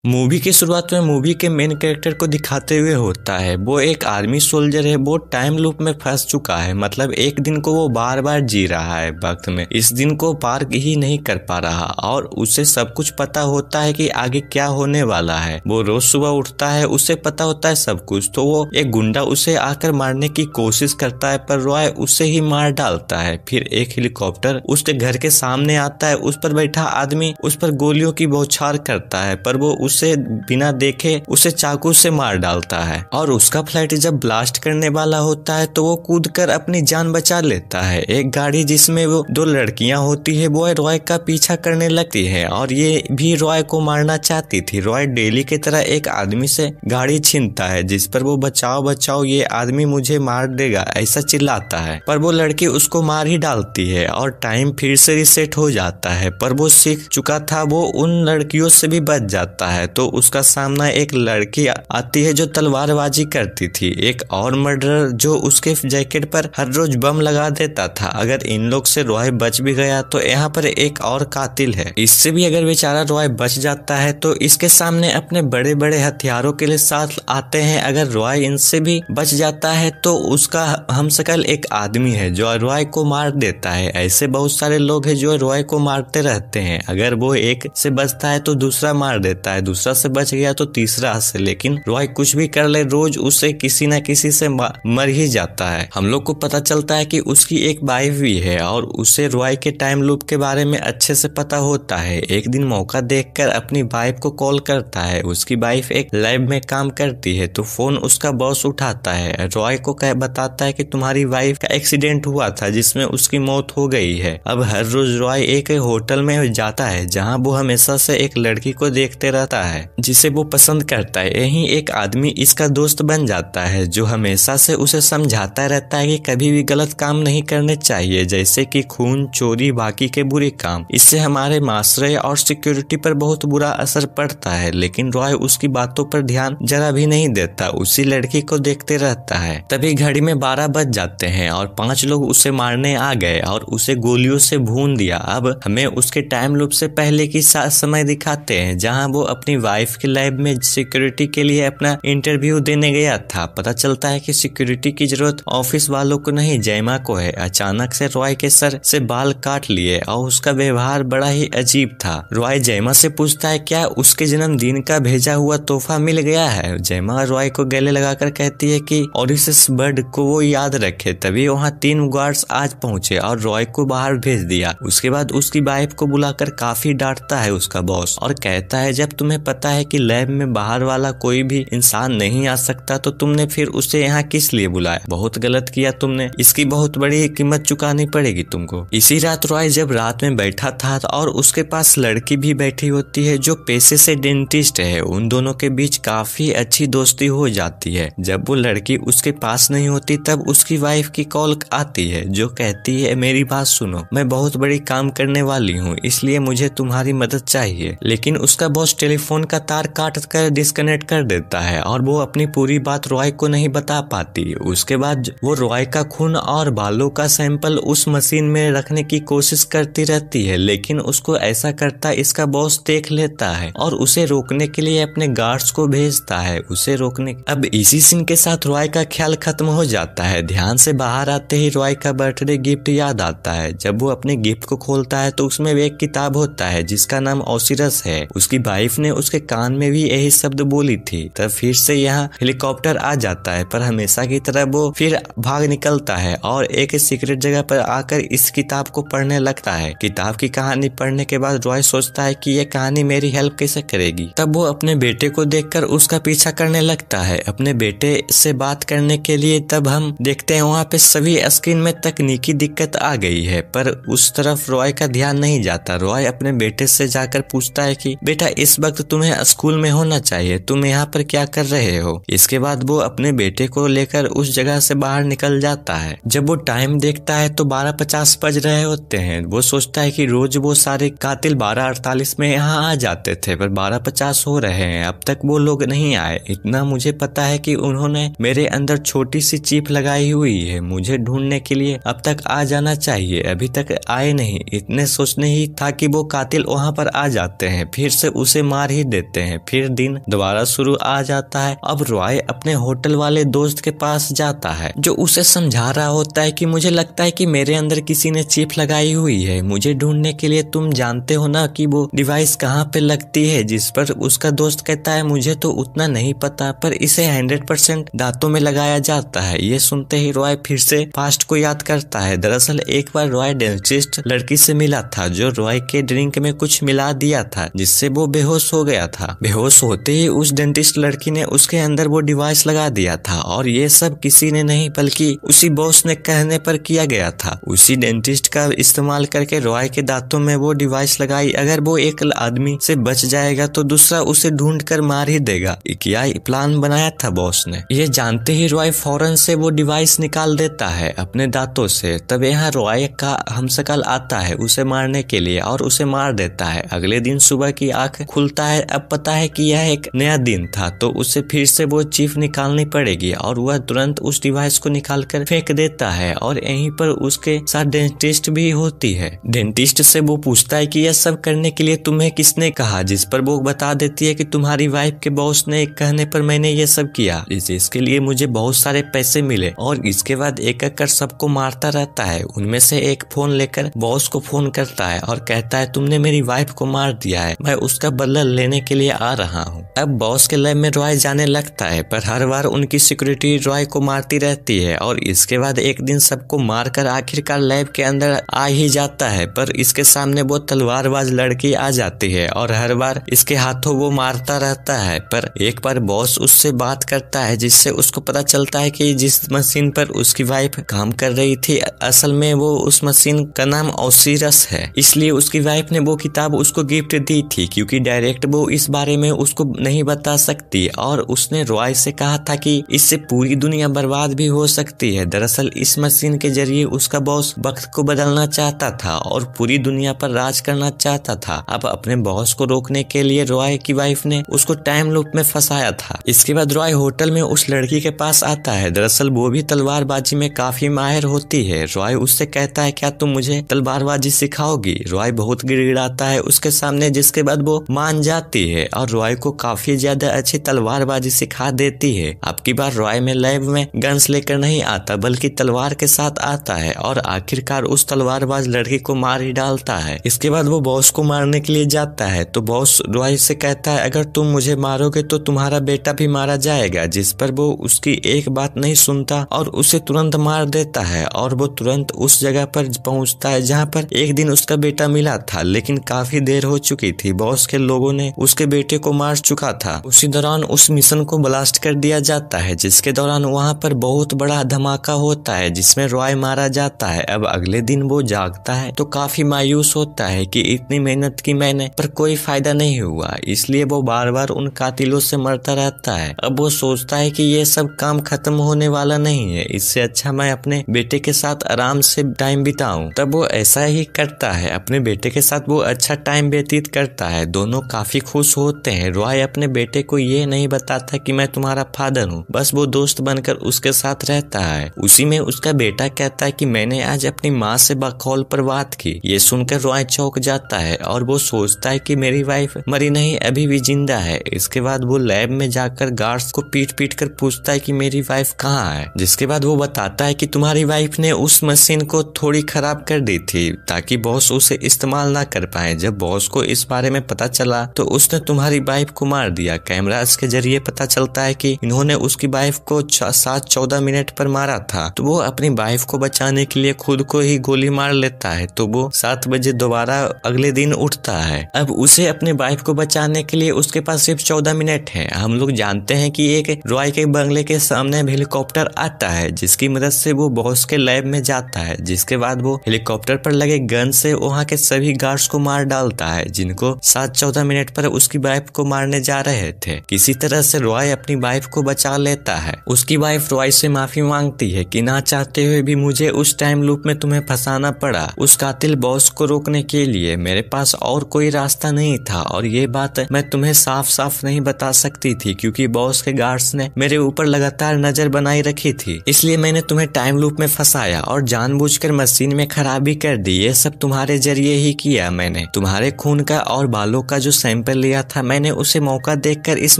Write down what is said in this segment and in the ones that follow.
Movie की शुरुआत में मूवी के मेन कैरेक्टर को दिखाते हुए होता है। वो एक आर्मी सोल्जर है। वो टाइम लूप में फंस चुका है, मतलब एक दिन को वो बार बार जी रहा है वक्त में, इस दिन को पार ही नहीं कर पा रहा और उसे सब कुछ पता होता है कि आगे क्या होने वाला है। वो रोज सुबह उठता है, उसे पता होता है सब कुछ। तो वो एक गुंडा उसे आकर मारने की कोशिश करता है पर रॉय उसे ही मार डालता है। फिर एक हेलीकॉप्टर उसके घर के सामने आता है, उस पर बैठा आदमी उस पर गोलियों की बौछार करता है पर वो उसे बिना देखे उसे चाकू से मार डालता है। और उसका फ्लाइट जब ब्लास्ट करने वाला होता है तो वो कूदकर अपनी जान बचा लेता है। एक गाड़ी जिसमें वो दो लड़कियां होती है वो रॉय का पीछा करने लगती है और ये भी रॉय को मारना चाहती थी। रॉय डेली की तरह एक आदमी से गाड़ी छीनता है जिस पर वो बचाओ बचाओ, ये आदमी मुझे मार देगा ऐसा चिल्लाता है, पर वो लड़की उसको मार ही डालती है और टाइम फिर से रिसेट हो जाता है। पर वो सीख चुका था, वो उन लड़कियों से भी बच जाता है। तो उसका सामना एक लड़की आती है जो तलवारबाजी करती थी, एक और मर्डरर जो उसके जैकेट पर हर रोज बम लगा देता था। अगर इन लोग से रॉय बच भी गया तो यहाँ पर एक और कातिल है, इससे भी अगर बेचारा रॉय बच जाता है तो इसके सामने अपने बड़े बड़े हथियारों के लिए साथ आते हैं। अगर रॉय इनसे भी बच जाता है तो उसका हमशक्ल एक आदमी है जो रॉय को मार देता है। ऐसे बहुत सारे लोग हैं जो रॉय को मारते रहते हैं। अगर वो एक से बचता है तो दूसरा मार देता है, दूसरा से बच गया तो तीसरा से, लेकिन रॉय कुछ भी कर ले रोज उसे किसी न किसी से मर ही जाता है। हम लोग को पता चलता है कि उसकी एक वाइफ भी है और उसे रॉय के टाइम लूप के बारे में अच्छे से पता होता है। एक दिन मौका देखकर अपनी वाइफ को कॉल करता है। उसकी वाइफ एक लैब में काम करती है तो फोन उसका बॉस उठाता है, रॉय को बताता है कि तुम्हारी वाइफ का एक्सीडेंट हुआ था जिसमें उसकी मौत हो गई है। अब हर रोज रॉय एक होटल में जाता है जहाँ वो हमेशा से एक लड़की को देखते रहता है जिसे वो पसंद करता है। यही एक आदमी इसका दोस्त बन जाता है जो हमेशा से उसे समझाता रहता है कि कभी भी गलत काम नहीं करने चाहिए, जैसे कि खून, चोरी, बाकी के बुरे काम। इससे हमारे माशरे और सिक्योरिटी पर बहुत बुरा असर पड़ता है। लेकिन रॉय उसकी बातों पर ध्यान जरा भी नहीं देता, उसी लड़की को देखते रहता है। तभी घड़ी में 12 बज जाते हैं और 5 लोग उसे मारने आ गए और उसे गोलियों से भून दिया। अब हमें उसके टाइम लूप से पहले की समय दिखाते हैं जहाँ वो अपनी वाइफ के लैब में सिक्योरिटी के लिए अपना इंटरव्यू देने गया था। पता चलता है कि सिक्योरिटी की जरूरत ऑफिस वालों को नहीं, जयमा को है। अचानक से रॉय के सर से बाल काट लिए और उसका व्यवहार बड़ा ही अजीब था। रॉय जयमा से पूछता है क्या उसके जन्मदिन का भेजा हुआ तोहफा मिल गया है। जयमा रॉय को गले लगाकर कहती है कि ऑरिस बर्ड को वो याद रखे। तभी वहाँ 3 गार्ड्स आज पहुंचे और रॉय को बाहर भेज दिया। उसके बाद उसकी वाइफ को बुलाकर काफी डांटता है उसका बॉस और कहता है जब तुम्हें पता है कि लैब में बाहर वाला कोई भी इंसान नहीं आ सकता तो तुमने फिर उसे यहाँ किस लिए बुलाया। बहुत गलत किया तुमने, इसकी बहुत बड़ी कीमत चुकानी पड़ेगी तुमको। इसी रात रॉय जब रात में बैठा था और उसके पास लड़की भी बैठी होती है जो पेशे से डेंटिस्ट है। उन दोनों के बीच काफी अच्छी दोस्ती हो जाती है। जब वो लड़की उसके पास नहीं होती तब उसकी वाइफ की कॉल आती है जो कहती है मेरी बात सुनो, मैं बहुत बड़ी काम करने वाली हूँ इसलिए मुझे तुम्हारी मदद चाहिए। लेकिन उसका बॉस टेलीफोन का तार काट कर डिस्कनेक्ट कर देता है और वो अपनी पूरी बात रॉय को नहीं बता पाती। उसके बाद वो रॉय का खून और बालों का सैंपल उस मशीन में रखने की कोशिश करती रहती है, लेकिन उसको ऐसा करता इसका बॉस देख लेता है और उसे रोकने के लिए अपने गार्ड्स को भेजता है उसे रोकने। अब इसी सीन के साथ रॉय का ख्याल खत्म हो जाता है। ध्यान से बाहर आते ही रॉय का बर्थडे गिफ्ट याद आता है। जब वो अपने गिफ्ट को खोलता है तो उसमें एक किताब होता है जिसका नाम ओसिरस है। उसकी वाइफ ने उसके कान में भी यही शब्द बोली थी। तब फिर से यहाँ हेलीकॉप्टर आ जाता है पर हमेशा की तरह वो फिर भाग निकलता है और एक सीक्रेट जगह पर आकर इस किताब को पढ़ने लगता है। किताब की कहानी पढ़ने के बाद रॉय सोचता है कि ये कहानी मेरी हेल्प कैसे करेगी। तब वो अपने बेटे को देखकर उसका पीछा करने लगता है अपने बेटे से बात करने के लिए। तब हम देखते हैं वहाँ पे सभी स्क्रीन में तकनीकी दिक्कत आ गई है पर उस तरफ रॉय का ध्यान नहीं जाता। रॉय अपने बेटे से जाकर पूछता है कि बेटा इस वक्त तुम्हें स्कूल में होना चाहिए, तुम यहाँ पर क्या कर रहे हो। इसके बाद वो अपने बेटे को लेकर उस जगह से बाहर निकल जाता है। जब वो टाइम देखता है तो 12:50 बज रहे होते हैं। वो सोचता है कि रोज वो सारे कातिल 12:48 में यहाँ आ जाते थे पर 12:50 हो रहे हैं, अब तक वो लोग नहीं आए। इतना मुझे पता है कि उन्होंने मेरे अंदर छोटी सी चिप लगाई हुई है, मुझे ढूंढने के लिए अब तक आ जाना चाहिए, अभी तक आए नहीं। इतने सोचने ही था कि वो कातिल वहाँ पर आ जाते हैं, फिर से उसे मार ही देते हैं। फिर दिन दोबारा शुरू आ जाता है। अब रॉय अपने होटल वाले दोस्त के पास जाता है जो उसे समझा रहा होता है कि मुझे लगता है कि मेरे अंदर किसी ने चिप लगाई हुई है, मुझे ढूंढने के लिए तुम जानते हो ना कि वो डिवाइस कहाँ पे लगती है। जिस पर उसका दोस्त कहता है मुझे तो उतना नहीं पता, पर इसे 100% दांतों में लगाया जाता है। ये सुनते ही रॉय फिर से पास्ट को याद करता है। दरअसल एक बार रॉय डेंटिस्ट लड़की से मिला था जो रॉय के ड्रिंक में कुछ मिला दिया था जिससे वो बेहोश हो गया था। बेहोश होते ही उस डेंटिस्ट लड़की ने उसके अंदर वो डिवाइस लगा दिया था और ये सब किसी ने नहीं बल्कि उसी बॉस ने कहने पर किया गया था। उसी डेंटिस्ट का इस्तेमाल करके रॉय के दांतों में वो डिवाइस लगाई। अगर वो एक आदमी से बच जाएगा तो दूसरा उसे ढूंढ कर मार ही देगा। क्या प्लान बनाया था बॉस ने। ये जानते ही रॉय फौरन से वो डिवाइस निकाल देता है अपने दांतों से। तब यहाँ रॉय का हमशक्ल आता है उसे मारने के लिए और उसे मार देता है। अगले दिन सुबह की आंख खुलता है। अब पता है कि यह एक नया दिन था तो उसे फिर से वो चिप निकालनी पड़ेगी और वह तुरंत उस डिवाइस को निकाल कर फेंक देता है। और यहीं पर उसके साथ डेंटिस्ट भी होती है। डेंटिस्ट से वो पूछता है कि यह सब करने के लिए तुम्हें किसने कहा, जिस पर वो बता देती है कि तुम्हारी वाइफ के बॉस ने कहने पर मैंने ये सब किया। इसके लिए मुझे बहुत सारे पैसे मिले। और इसके बाद एक एक कर सबको मारता रहता है। उनमें से एक फोन लेकर बॉस को फोन करता है और कहता है तुमने मेरी वाइफ को मार दिया है, मैं उसका बदला लेने के लिए आ रहा हूँ। अब बॉस के लैब में रॉय जाने लगता है पर हर बार उनकी सिक्योरिटी रॉय को मारती रहती है। और इसके बाद एक दिन सबको मारकर आखिरकार लैब के अंदर आ ही जाता है। पर इसके सामने वो तलवारबाज लड़की आ जाती है और हर बार इसके हाथों वो मारता रहता है। पर एक बार बॉस उससे बात करता है जिससे उसको पता चलता है कि जिस मशीन पर उसकी वाइफ काम कर रही थी असल में वो उस मशीन का नाम ओसिरस है। इसलिए उसकी वाइफ ने वो किताब उसको गिफ्ट दी थी क्योंकि डायरेक्ट वो इस बारे में उसको नहीं बता सकती। और उसने रॉय से कहा था कि इससे पूरी दुनिया बर्बाद भी हो सकती है। दरअसल इस मशीन के जरिए उसका बॉस वक्त को बदलना चाहता था और पूरी दुनिया पर राज करना चाहता था। अब अपने बॉस को रोकने के लिए रॉय की वाइफ ने उसको टाइम लूप में फंसाया था। इसके बाद रॉय होटल में उस लड़की के पास आता है। दरअसल वो भी तलवारबाजी में काफी माहिर होती है। रॉय उससे कहता है क्या तुम मुझे तलवारबाजी सिखाओगी। रॉय बहुत गिड़गिड़ाता है उसके सामने जिसके बाद वो मान जाती है और रॉय को काफी ज्यादा अच्छी तलवारबाजी सिखा देती है। अब की बार रॉय में लैब में गन्स लेकर नहीं आता बल्कि तलवार के साथ आता है और आखिरकार उस तलवारबाज लड़की को मार ही डालता है। इसके बाद वो बॉस को मारने के लिए जाता है तो बॉस रॉय से कहता है अगर तुम मुझे मारोगे तो तुम्हारा बेटा भी मारा जाएगा। जिस पर वो उसकी एक बात नहीं सुनता और उसे तुरंत मार देता है। और वो तुरंत उस जगह पर पहुंचता है जहां पर एक दिन उसका बेटा मिला था लेकिन काफी देर हो चुकी थी। बॉस के लोगों ने उसके बेटे को मार चुका था। उसी दौरान उस मिशन को ब्लास्ट कर दिया जाता है जिसके दौरान वहां पर बहुत बड़ा धमाका होता है जिसमें रॉय मारा जाता है। अब अगले दिन वो जागता है तो काफी मायूस होता है कि इतनी मेहनत की मैंने पर कोई फायदा नहीं हुआ। इसलिए वो बार बार उन कातिलों से मरता रहता है। अब वो सोचता है कि ये सब काम खत्म होने वाला नहीं है, इससे अच्छा मैं अपने बेटे के साथ आराम से टाइम बिताऊं। तब वो ऐसा ही करता है। अपने बेटे के साथ वो अच्छा टाइम व्यतीत करता है। दोनों काफी खुश होते हैं। रॉय अपने बेटे को ये नहीं बताता कि मैं तुम्हारा फादर हूँ, बस वो दोस्त बनकर उसके साथ रहता है। उसी में उसका बेटा कहता है कि मैंने आज अपनी माँ से कॉल पर बात की। ये सुनकर रॉय चौंक जाता है और वो सोचता है कि मेरी वाइफ मरी नहीं, अभी भी जिंदा है। इसके बाद वो लैब में जाकर गार्ड्स को पीट पीट कर पूछता है कि मेरी वाइफ कहाँ है। जिसके बाद वो बताता है कि तुम्हारी वाइफ ने उस मशीन को थोड़ी खराब कर दी थी ताकि बॉस उसे इस्तेमाल ना कर पाए। जब बॉस को इस बारे में पता चला तो उसने तुम्हारी वाइफ को मार दिया। कैमरास के जरिए पता चलता है कि इन्होंने उसकी वाइफ को 7-14 मिनट पर मारा था। तो वो अपनी वाइफ को बचाने के लिए खुद को ही गोली मार लेता है। तो वो 7 बजे दोबारा अगले दिन उठता है। अब उसे अपने वाइफ को बचाने के लिए उसके पास सिर्फ 14 मिनट है। हम लोग जानते हैं कि एक रॉय के बंगले के सामने हेलीकॉप्टर आता है जिसकी मदद से वो बॉस के लैब में जाता है। जिसके बाद वो हेलीकॉप्टर पर लगे गन से वहाँ के सभी गार्ड्स को मार डालता है जिनको 7-14 मिनट पर उसकी वाइफ को मारने जा रहे थे। किसी तरह से रॉय अपनी वाइफ को बचा लेता है। उसकी वाइफ रॉय से माफी मांगती है कि ना चाहते हुए भी मुझे उस टाइम लूप में तुम्हें फंसाना पड़ा। उस कातिल बॉस को रोकने के लिए मेरे पास और कोई रास्ता नहीं था और ये बात मैं तुम्हें साफ साफ नहीं बता सकती थी क्योंकि बॉस के गार्ड्स ने मेरे ऊपर लगातार नजर बनाई रखी थी। इसलिए मैंने तुम्हें टाइम लूप में फंसाया और जानबूझकर मशीन में खराबी कर दी। ये सब तुम्हारे जरिए ही किया। मैंने तुम्हारे खून का और बालों का जो सैंपल लिया था मैंने उसे मौका देखकर इस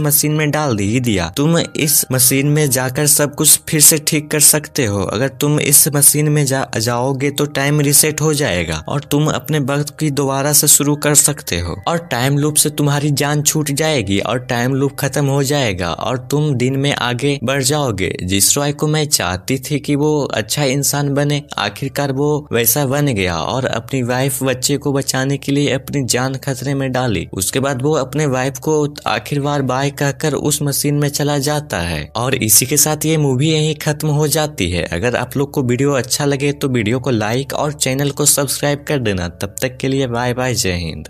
मशीन में डाल ही दिया। तुम इस मशीन में जाकर सब कुछ फिर से ठीक कर सकते हो। अगर तुम इस मशीन में जाओगे तो टाइम रिसेट हो जाएगा और तुम अपने वक्त की दोबारा से शुरू कर सकते हो और टाइम लूप से तुम्हारी जान छूट जाएगी और टाइम लूप खत्म हो जाएगा और तुम दिन में आगे बढ़ जाओगे। जिस रॉय को मैं चाहती थी कि वो अच्छा इंसान बने, आखिरकार वो वैसा बन गया और अपनी वाइफ बच्चे को बचाने के लिए अपनी जान खतरे में डाली। उसके बाद वो अपने वाइफ को आखिर बार बाय कहकर उस मशीन में चला जाता है और इसी के साथ ये मूवी यहीं खत्म हो जाती है। अगर आप लोग को वीडियो अच्छा लगे तो वीडियो को लाइक और चैनल को सब्सक्राइब कर देना। तब तक के लिए बाय बाय, जय हिंद।